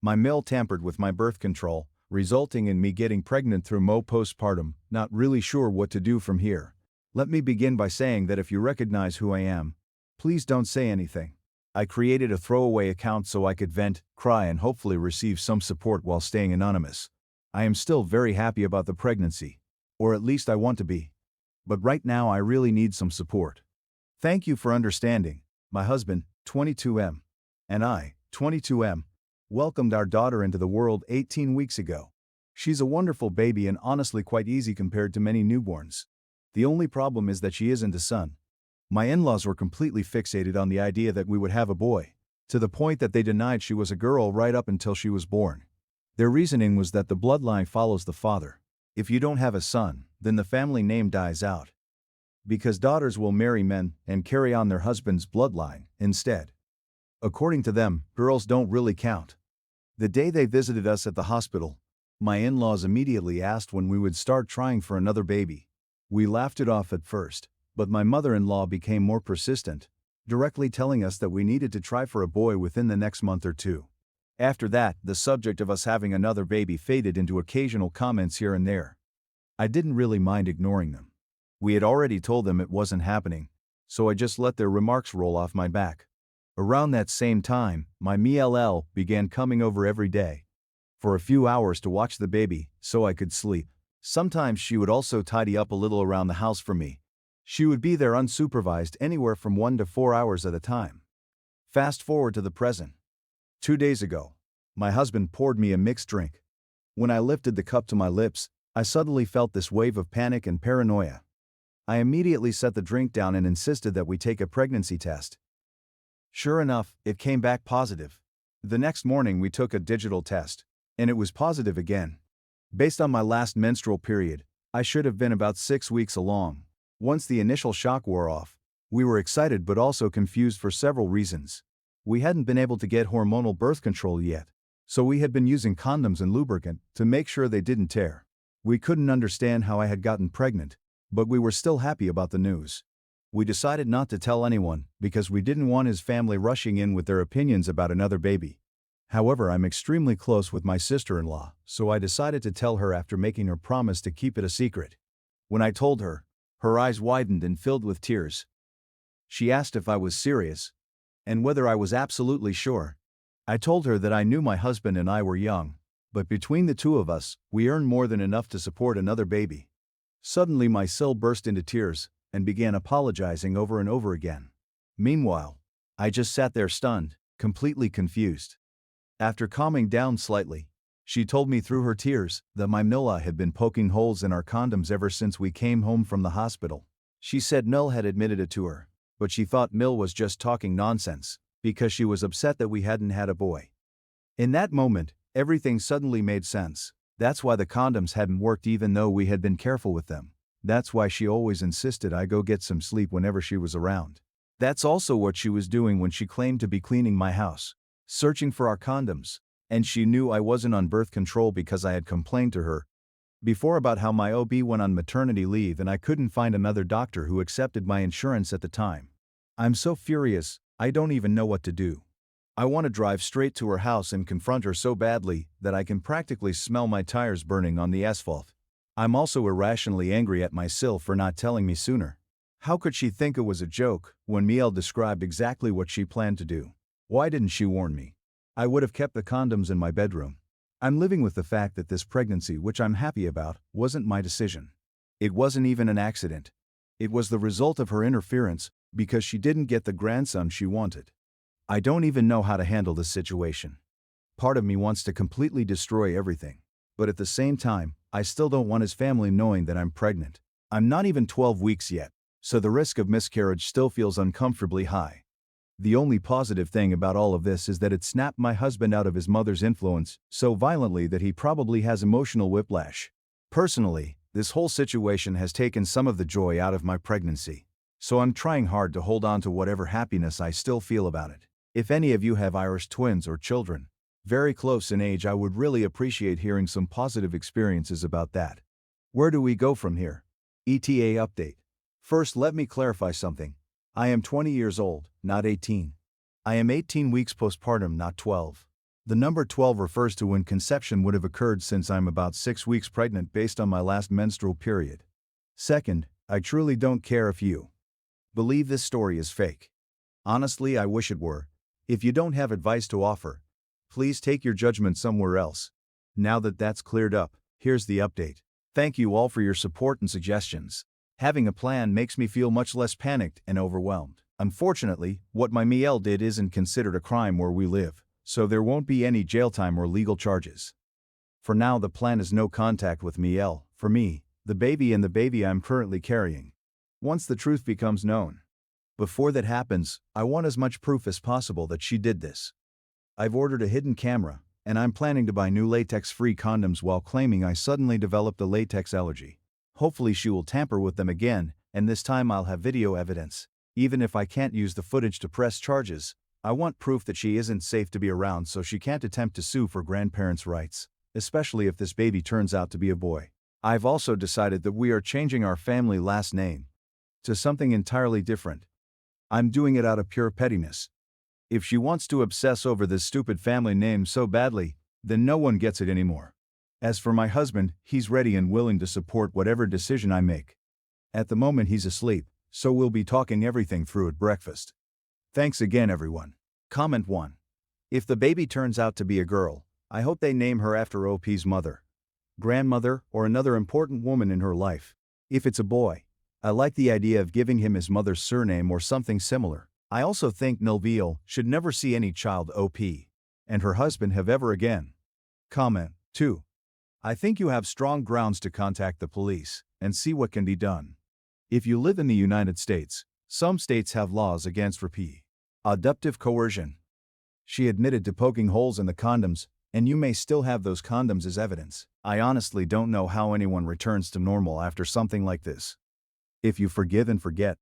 My mill tampered with my birth control, resulting in me getting pregnant through postpartum, not really sure what to do from here. Let me begin by saying that if you recognize who I am, please don't say anything. I created a throwaway account so I could vent, cry, and hopefully receive some support while staying anonymous. I am still very happy about the pregnancy. Or at least I want to be. But right now I really need some support. Thank you for understanding. My husband, 22M, and I, 22M, welcomed our daughter into the world 18 weeks ago. She's a wonderful baby and honestly quite easy compared to many newborns. The only problem is that she isn't a son. My in-laws were completely fixated on the idea that we would have a boy, to the point that they denied she was a girl right up until she was born. Their reasoning was that the bloodline follows the father. If you don't have a son, then the family name dies out. Because daughters will marry men and carry on their husband's bloodline instead. According to them, girls don't really count. The day they visited us at the hospital, my in-laws immediately asked when we would start trying for another baby. We laughed it off at first, but my mother-in-law became more persistent, directly telling us that we needed to try for a boy within the next month or two. After that, the subject of us having another baby faded into occasional comments here and there. I didn't really mind ignoring them. We had already told them it wasn't happening, so I just let their remarks roll off my back. Around that same time, my MLL began coming over every day. For a few hours to watch the baby, so I could sleep. Sometimes she would also tidy up a little around the house for me. She would be there unsupervised anywhere from 1 to 4 hours at a time. Fast forward to the present. 2 days ago, my husband poured me a mixed drink. When I lifted the cup to my lips, I suddenly felt this wave of panic and paranoia. I immediately set the drink down and insisted that we take a pregnancy test. Sure enough, it came back positive. The next morning we took a digital test, and it was positive again. Based on my last menstrual period, I should have been about 6 weeks along. Once the initial shock wore off, we were excited but also confused for several reasons. We hadn't been able to get hormonal birth control yet, so we had been using condoms and lubricant to make sure they didn't tear. We couldn't understand how I had gotten pregnant, but we were still happy about the news. We decided not to tell anyone because we didn't want his family rushing in with their opinions about another baby. However, I'm extremely close with my sister-in-law, so I decided to tell her after making her promise to keep it a secret. When I told her, her eyes widened and filled with tears. She asked if I was serious, and whether I was absolutely sure. I told her that I knew my husband and I were young, but between the two of us, we earned more than enough to support another baby. Suddenly my sil burst into tears and began apologizing over and over again. Meanwhile, I just sat there stunned, completely confused. After calming down slightly, she told me through her tears that my Milla had been poking holes in our condoms ever since we came home from the hospital. She said Mill had admitted it to her, but she thought Mill was just talking nonsense, because she was upset that we hadn't had a boy. In that moment, everything suddenly made sense. That's why the condoms hadn't worked even though we had been careful with them. That's why she always insisted I go get some sleep whenever she was around. That's also what she was doing when she claimed to be cleaning my house, searching for our condoms, and she knew I wasn't on birth control because I had complained to her before about how my OB went on maternity leave and I couldn't find another doctor who accepted my insurance at the time. I'm so furious, I don't even know what to do. I want to drive straight to her house and confront her so badly that I can practically smell my tires burning on the asphalt. I'm also irrationally angry at my sil for not telling me sooner. How could she think it was a joke when Miel described exactly what she planned to do? Why didn't she warn me? I would have kept the condoms in my bedroom. I'm living with the fact that this pregnancy, which I'm happy about, wasn't my decision. It wasn't even an accident. It was the result of her interference because she didn't get the grandson she wanted. I don't even know how to handle this situation. Part of me wants to completely destroy everything, but at the same time, I still don't want his family knowing that I'm pregnant. I'm not even 12 weeks yet, so the risk of miscarriage still feels uncomfortably high. The only positive thing about all of this is that it snapped my husband out of his mother's influence so violently that he probably has emotional whiplash. Personally, this whole situation has taken some of the joy out of my pregnancy, so I'm trying hard to hold on to whatever happiness I still feel about it. If any of you have Irish twins or children very close in age, I would really appreciate hearing some positive experiences about that. Where do we go from here? ETA update. First, let me clarify something. I am 20 years old, not 18. I am 18 weeks postpartum, not 12. The number 12 refers to when conception would have occurred since I'm about 6 weeks pregnant based on my last menstrual period. Second, I truly don't care if you believe this story is fake. Honestly, I wish it were. If you don't have advice to offer, please take your judgment somewhere else. Now that that's cleared up, here's the update. Thank you all for your support and suggestions. Having a plan makes me feel much less panicked and overwhelmed. Unfortunately, what my Miel did isn't considered a crime where we live, so there won't be any jail time or legal charges. For now, the plan is no contact with Miel, for me, the baby and the baby I'm currently carrying. Once the truth becomes known. Before that happens, I want as much proof as possible that she did this. I've ordered a hidden camera, and I'm planning to buy new latex-free condoms while claiming I suddenly developed a latex allergy. Hopefully she will tamper with them again, and this time I'll have video evidence. Even if I can't use the footage to press charges, I want proof that she isn't safe to be around so she can't attempt to sue for grandparents' rights, especially if this baby turns out to be a boy. I've also decided that we are changing our family last name to something entirely different. I'm doing it out of pure pettiness. If she wants to obsess over this stupid family name so badly, then no one gets it anymore. As for my husband, he's ready and willing to support whatever decision I make. At the moment he's asleep, so we'll be talking everything through at breakfast. Thanks again, everyone. Comment 1. If the baby turns out to be a girl, I hope they name her after OP's mother, grandmother, or another important woman in her life. If it's a boy, I like the idea of giving him his mother's surname or something similar. I also think Nilveal should never see any child OP and her husband have ever again. Comment 2. I think you have strong grounds to contact the police and see what can be done. If you live in the United States, some states have laws against adoptive coercion. She admitted to poking holes in the condoms, and you may still have those condoms as evidence. I honestly don't know how anyone returns to normal after something like this. If you forgive and forget,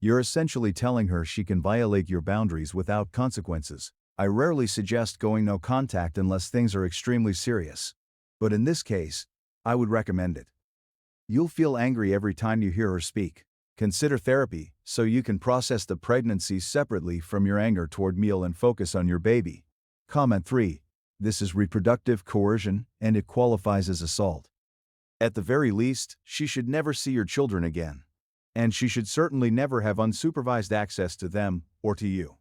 you're essentially telling her she can violate your boundaries without consequences. I rarely suggest going no contact unless things are extremely serious. But in this case, I would recommend it. You'll feel angry every time you hear her speak. Consider therapy, so you can process the pregnancy separately from your anger toward Miel and focus on your baby. Comment 3. This is reproductive coercion, and it qualifies as assault. At the very least, she should never see your children again. And she should certainly never have unsupervised access to them, or to you.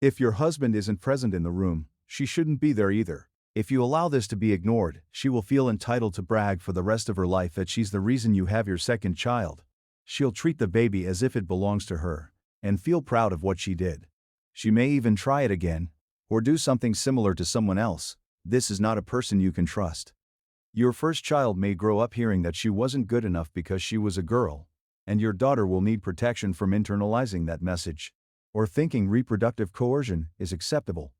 If your husband isn't present in the room, she shouldn't be there either. If you allow this to be ignored, she will feel entitled to brag for the rest of her life that she's the reason you have your second child. She'll treat the baby as if it belongs to her, and feel proud of what she did. She may even try it again, or do something similar to someone else. This is not a person you can trust. Your first child may grow up hearing that she wasn't good enough because she was a girl, and your daughter will need protection from internalizing that message, or thinking reproductive coercion is acceptable.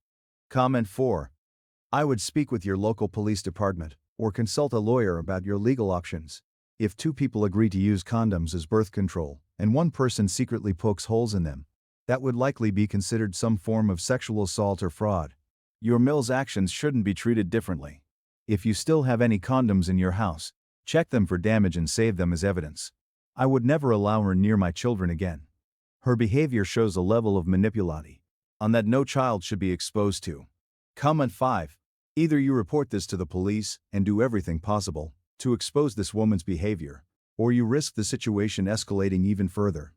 Comment 4. I would speak with your local police department, or consult a lawyer about your legal options. If 2 people agree to use condoms as birth control, and one person secretly pokes holes in them, that would likely be considered some form of sexual assault or fraud. Your Mil's actions shouldn't be treated differently. If you still have any condoms in your house, check them for damage and save them as evidence. I would never allow her near my children again. Her behavior shows a level of manipulation that no child should be exposed to. Comment 5. Either you report this to the police and do everything possible to expose this woman's behavior, or you risk the situation escalating even further.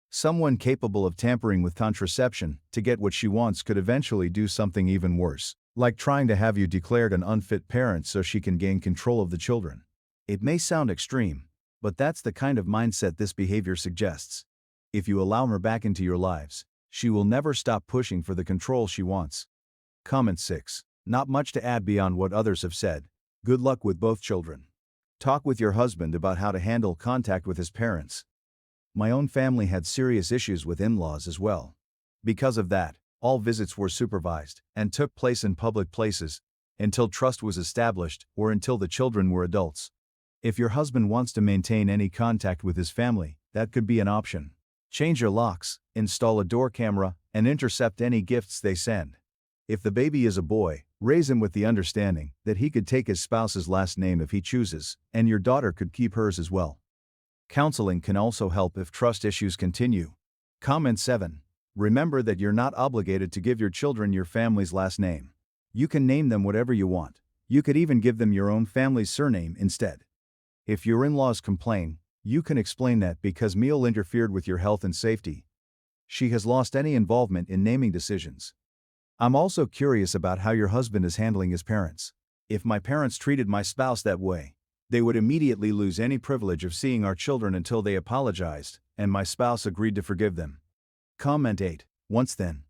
Someone capable of tampering with contraception to get what she wants could eventually do something even worse, like trying to have you declared an unfit parent so she can gain control of the children. It may sound extreme, but that's the kind of mindset this behavior suggests. If you allow her back into your lives, she will never stop pushing for the control she wants. Comment 6. Not much to add beyond what others have said. Good luck with both children. Talk with your husband about how to handle contact with his parents. My own family had serious issues with in-laws as well. Because of that, all visits were supervised and took place in public places until trust was established or until the children were adults. If your husband wants to maintain any contact with his family, that could be an option. Change your locks, install a door camera, and intercept any gifts they send. If the baby is a boy, raise him with the understanding that he could take his spouse's last name if he chooses, and your daughter could keep hers as well. Counseling can also help if trust issues continue. Comment 7. Remember that you're not obligated to give your children your family's last name. You can name them whatever you want. You could even give them your own family's surname instead. If your in-laws complain, you can explain that because Meal interfered with your health and safety. She has lost any involvement in naming decisions. I'm also curious about how your husband is handling his parents. If my parents treated my spouse that way, they would immediately lose any privilege of seeing our children until they apologized, and my spouse agreed to forgive them. Comment 8. Once then.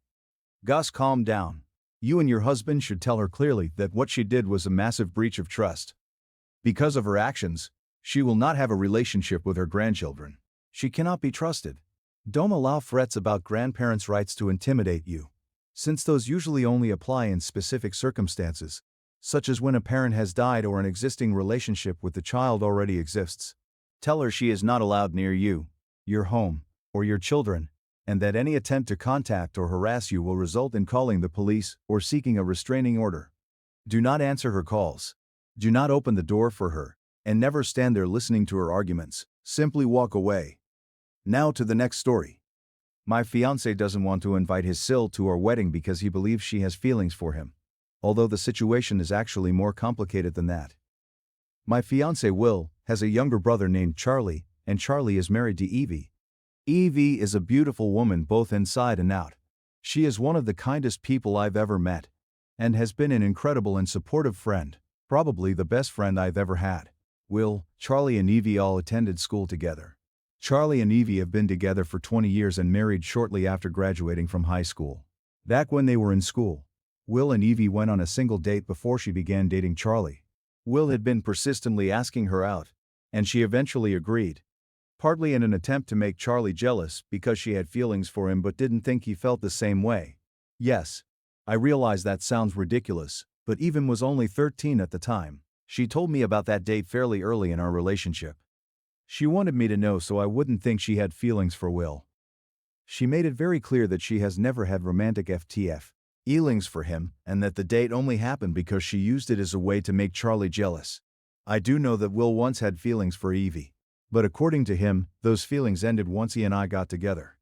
Gus, calm down. You and your husband should tell her clearly that what she did was a massive breach of trust. Because of her actions, she will not have a relationship with her grandchildren. She cannot be trusted. Don't allow threats about grandparents' rights to intimidate you, since those usually only apply in specific circumstances, such as when a parent has died or an existing relationship with the child already exists. Tell her she is not allowed near you, your home, or your children, and that any attempt to contact or harass you will result in calling the police or seeking a restraining order. Do not answer her calls. Do not open the door for her, and never stand there listening to her arguments. Simply walk away. Now to the next story. My fiancé doesn't want to invite his Sil to our wedding because he believes she has feelings for him, although the situation is actually more complicated than that. My fiancé Will has a younger brother named Charlie, and Charlie is married to Evie. Evie is a beautiful woman both inside and out. She is one of the kindest people I've ever met, and has been an incredible and supportive friend, probably the best friend I've ever had. Will, Charlie and Evie all attended school together. Charlie and Evie have been together for 20 years and married shortly after graduating from high school. Back when they were in school, Will and Evie went on a single date before she began dating Charlie. Will had been persistently asking her out, and she eventually agreed, partly in an attempt to make Charlie jealous because she had feelings for him but didn't think he felt the same way. Yes, I realize that sounds ridiculous, but Evie was only 13 at the time. She told me about that date fairly early in our relationship. She wanted me to know so I wouldn't think she had feelings for Will. She made it very clear that she has never had romantic feelings for him, and that the date only happened because she used it as a way to make Charlie jealous. I do know that Will once had feelings for Evie, but according to him, those feelings ended once he and I got together.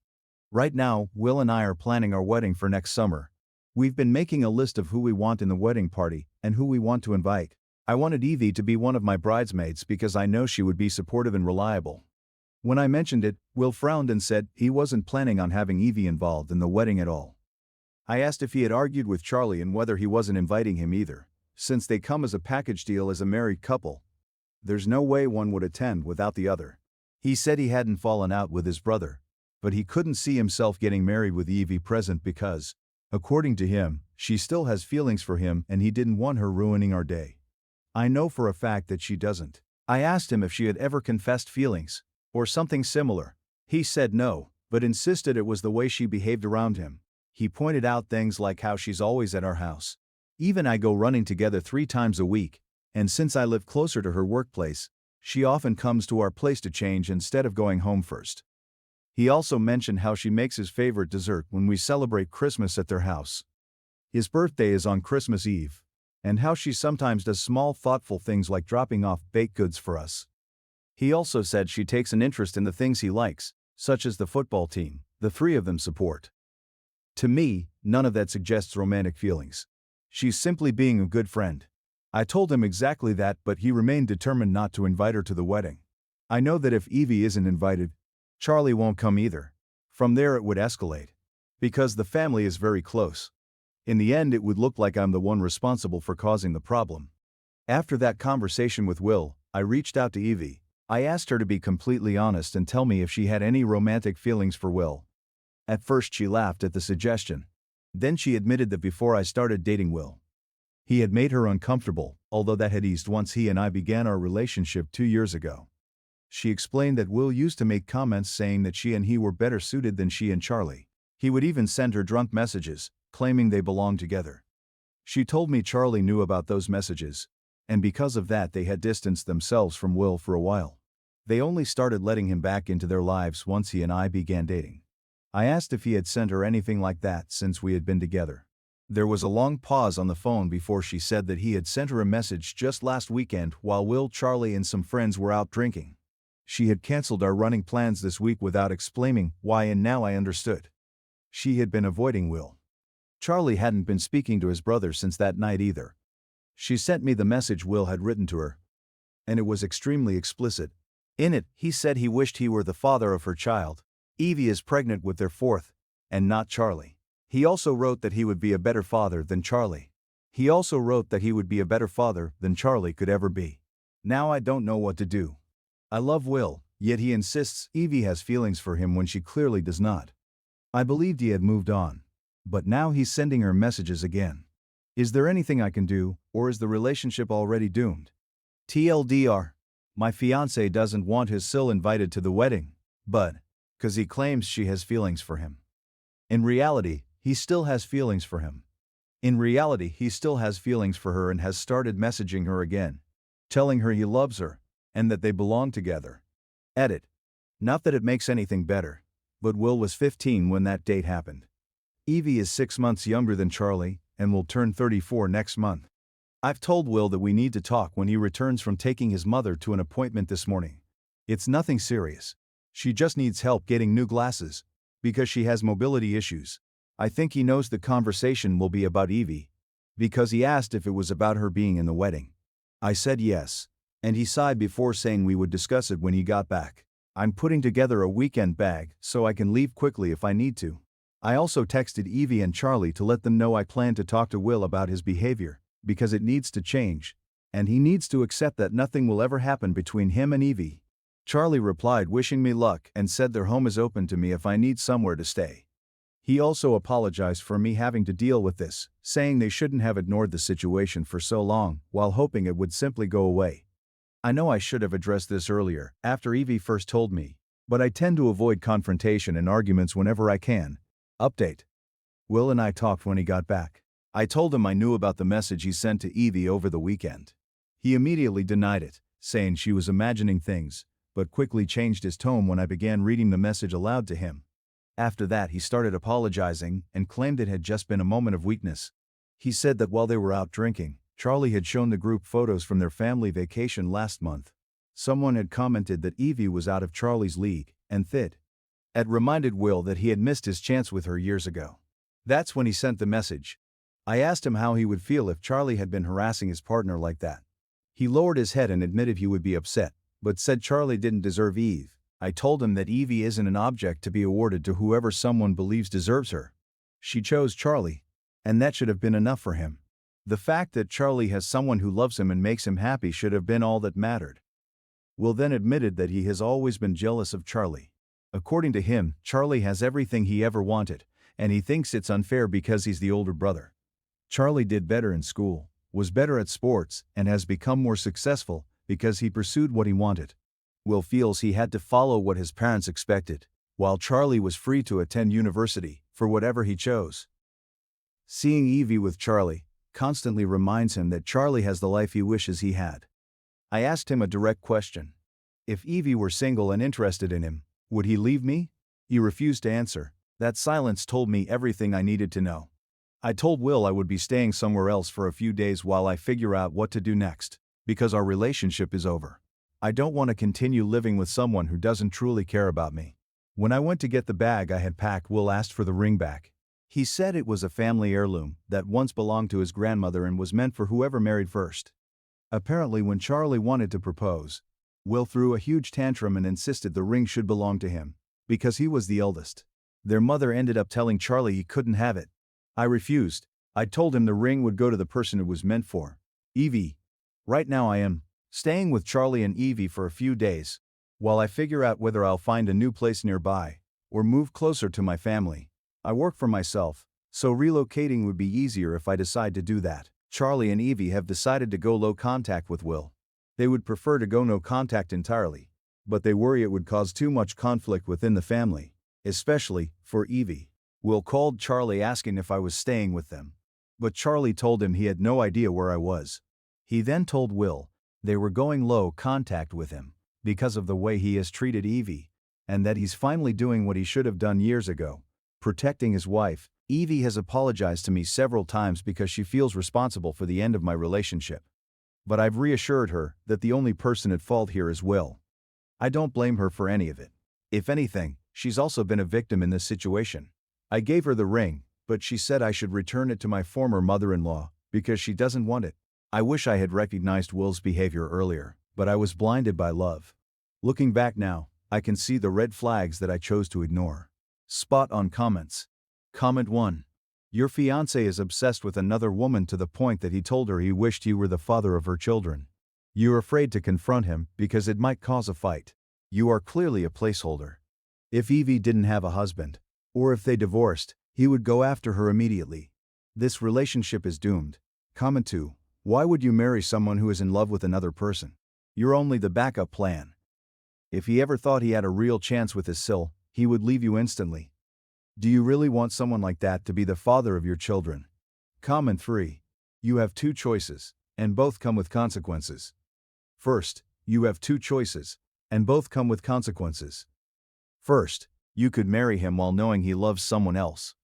Right now, Will and I are planning our wedding for next summer. We've been making a list of who we want in the wedding party and who we want to invite. I wanted Evie to be one of my bridesmaids because I know she would be supportive and reliable. When I mentioned it, Will frowned and said he wasn't planning on having Evie involved in the wedding at all. I asked if he had argued with Charlie and whether he wasn't inviting him either, since they come as a package deal as a married couple. There's no way one would attend without the other. He said he hadn't fallen out with his brother, but he couldn't see himself getting married with Evie present because, according to him, she still has feelings for him and he didn't want her ruining our day. I know for a fact that she doesn't. I asked him if she had ever confessed feelings, or something similar. He said no, but insisted it was the way she behaved around him. He pointed out things like how she's always at our house. Eve and I go running together 3 times a week, and since I live closer to her workplace, she often comes to our place to change instead of going home first. He also mentioned how she makes his favorite dessert when we celebrate Christmas at their house. His birthday is on Christmas Eve, and how she sometimes does small thoughtful things like dropping off baked goods for us. He also said she takes an interest in the things he likes, such as the football team the 3 of them support. To me, none of that suggests romantic feelings. She's simply being a good friend. I told him exactly that, but he remained determined not to invite her to the wedding. I know that if Evie isn't invited, Charlie won't come either. From there it would escalate, because the family is very close. In the end it would look like I'm the one responsible for causing the problem. After that conversation with Will, I reached out to Evie. I asked her to be completely honest and tell me if she had any romantic feelings for Will. At first she laughed at the suggestion. Then she admitted that before I started dating Will, he had made her uncomfortable, although that had eased once he and I began our relationship 2 years ago. She explained that Will used to make comments saying that she and he were better suited than she and Charlie. He would even send her drunk messages, claiming they belonged together. She told me Charlie knew about those messages, and because of that they had distanced themselves from Will for a while. They only started letting him back into their lives once he and I began dating. I asked if he had sent her anything like that since we had been together. There was a long pause on the phone before she said that he had sent her a message just last weekend while Will, Charlie, and some friends were out drinking. She had canceled our running plans this week without explaining why, and now I understood. She had been avoiding Will. Charlie hadn't been speaking to his brother since that night either. She sent me the message Will had written to her, and it was extremely explicit. In it, he said he wished he were the father of her child. Evie is pregnant with their fourth, and not Charlie. He also wrote that he would be a better father than Charlie. He also wrote that he would be a better father than Charlie could ever be. Now I don't know what to do. I love Will, yet he insists Evie has feelings for him when she clearly does not. I believed he had moved on, but now he's sending her messages again. Is there anything I can do, or is the relationship already doomed? TLDR. My fiancé doesn't want his Sil invited to the wedding, but, 'cause he claims she has feelings for him. In reality, he still has feelings for him. In reality, he still has feelings for her and has started messaging her again, telling her he loves her, and that they belong together. Edit. Not that it makes anything better, but Will was 15 when that date happened. Evie is 6 months younger than Charlie, and will turn 34 next month. I've told Will that we need to talk when he returns from taking his mother to an appointment this morning. It's nothing serious. She just needs help getting new glasses, because she has mobility issues. I think he knows the conversation will be about Evie, because he asked if it was about her being in the wedding. I said yes, and he sighed before saying we would discuss it when he got back. I'm putting together a weekend bag so I can leave quickly if I need to. I also texted Evie and Charlie to let them know I plan to talk to Will about his behavior, because it needs to change, and he needs to accept that nothing will ever happen between him and Evie. Charlie replied wishing me luck and said their home is open to me if I need somewhere to stay. He also apologized for me having to deal with this, saying they shouldn't have ignored the situation for so long, while hoping it would simply go away. I know I should have addressed this earlier, after Evie first told me, but I tend to avoid confrontation and arguments whenever I can. Update. Will and I talked when he got back. I told him I knew about the message he sent to Evie over the weekend. He immediately denied it, saying she was imagining things, but quickly changed his tone when I began reading the message aloud to him. After that he started apologizing and claimed it had just been a moment of weakness. He said that while they were out drinking, Charlie had shown the group photos from their family vacation last month. Someone had commented that Evie was out of Charlie's league, and Thid had reminded Will that he had missed his chance with her years ago. That's when he sent the message. I asked him how he would feel if Charlie had been harassing his partner like that. He lowered his head and admitted he would be upset, but said Charlie didn't deserve Eve. I told him that Evie isn't an object to be awarded to whoever someone believes deserves her. She chose Charlie, and that should have been enough for him. The fact that Charlie has someone who loves him and makes him happy should have been all that mattered. Will then admitted that he has always been jealous of Charlie. According to him, Charlie has everything he ever wanted, and he thinks it's unfair because he's the older brother. Charlie did better in school, was better at sports, and has become more successful because he pursued what he wanted. Will feels he had to follow what his parents expected, while Charlie was free to attend university for whatever he chose. Seeing Evie with Charlie constantly reminds him that Charlie has the life he wishes he had. I asked him a direct question. If Evie were single and interested in him, would he leave me? He refused to answer. That silence told me everything I needed to know. I told Will I would be staying somewhere else for a few days while I figure out what to do next, because our relationship is over. I don't want to continue living with someone who doesn't truly care about me. When I went to get the bag I had packed, Will asked for the ring back. He said it was a family heirloom that once belonged to his grandmother and was meant for whoever married first. Apparently, when Charlie wanted to propose, Will threw a huge tantrum and insisted the ring should belong to him, because he was the eldest. Their mother ended up telling Charlie he couldn't have it. I refused. I told him the ring would go to the person it was meant for, Evie. Right now I am staying with Charlie and Evie for a few days, while I figure out whether I'll find a new place nearby, or move closer to my family. I work for myself, so relocating would be easier if I decide to do that. Charlie and Evie have decided to go low contact with Will. They would prefer to go no contact entirely, but they worry it would cause too much conflict within the family, especially for Evie. Will called Charlie asking if I was staying with them, but Charlie told him he had no idea where I was. He then told Will they were going low contact with him because of the way he has treated Evie, and that he's finally doing what he should have done years ago, protecting his wife. Evie has apologized to me several times because she feels responsible for the end of my relationship. But I've reassured her that the only person at fault here is Will. I don't blame her for any of it. If anything, she's also been a victim in this situation. I gave her the ring, but she said I should return it to my former mother-in-law, because she doesn't want it. I wish I had recognized Will's behavior earlier, but I was blinded by love. Looking back now, I can see the red flags that I chose to ignore. Spot on comments. Comment 1. Your fiancé is obsessed with another woman to the point that he told her he wished you were the father of her children. You're afraid to confront him because it might cause a fight. You are clearly a placeholder. If Evie didn't have a husband, or if they divorced, he would go after her immediately. This relationship is doomed. Comment 2. Why would you marry someone who is in love with another person? You're only the backup plan. If he ever thought he had a real chance with his Sil, he would leave you instantly. Do you really want someone like that to be the father of your children? Comment 3. You have two choices, and both come with consequences. First, you have two choices, and both come with consequences. First, you could marry him while knowing he loves someone else.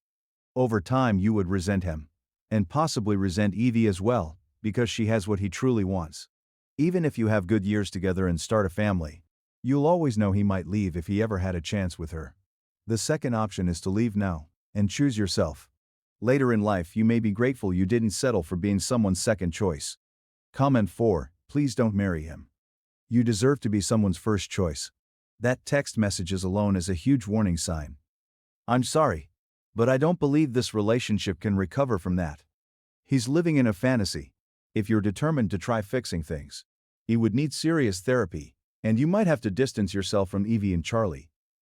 Over time you would resent him, and possibly resent Evie as well, because she has what he truly wants. Even if you have good years together and start a family, you'll always know he might leave if he ever had a chance with her. The second option is to leave now, and choose yourself. Later in life you may be grateful you didn't settle for being someone's second choice. Comment 4. Please don't marry him. You deserve to be someone's first choice. That text message alone is a huge warning sign. I'm sorry, but I don't believe this relationship can recover from that. He's living in a fantasy. If you're determined to try fixing things, he would need serious therapy, and you might have to distance yourself from Evie and Charlie.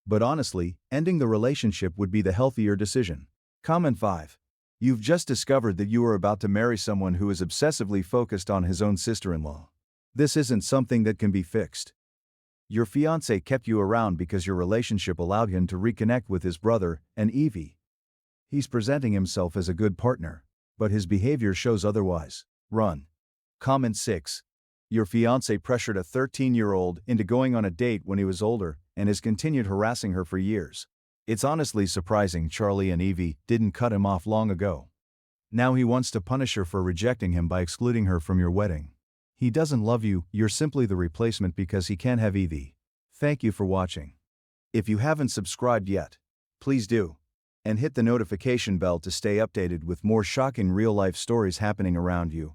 But honestly, ending the relationship would be the healthier decision. Comment 5. You've just discovered that you are about to marry someone who is obsessively focused on his own sister-in-law. This isn't something that can be fixed. Your fiancé kept you around because your relationship allowed him to reconnect with his brother and Evie. He's presenting himself as a good partner, but his behavior shows otherwise. Run. Comment 6. Your fiancé pressured a 13-year-old into going on a date when he was older and has continued harassing her for years. It's honestly surprising Charlie and Evie didn't cut him off long ago. Now he wants to punish her for rejecting him by excluding her from your wedding. He doesn't love you, you're simply the replacement because he can't have Evie. Thank you for watching. If you haven't subscribed yet, please do. And hit the notification bell to stay updated with more shocking real-life stories happening around you.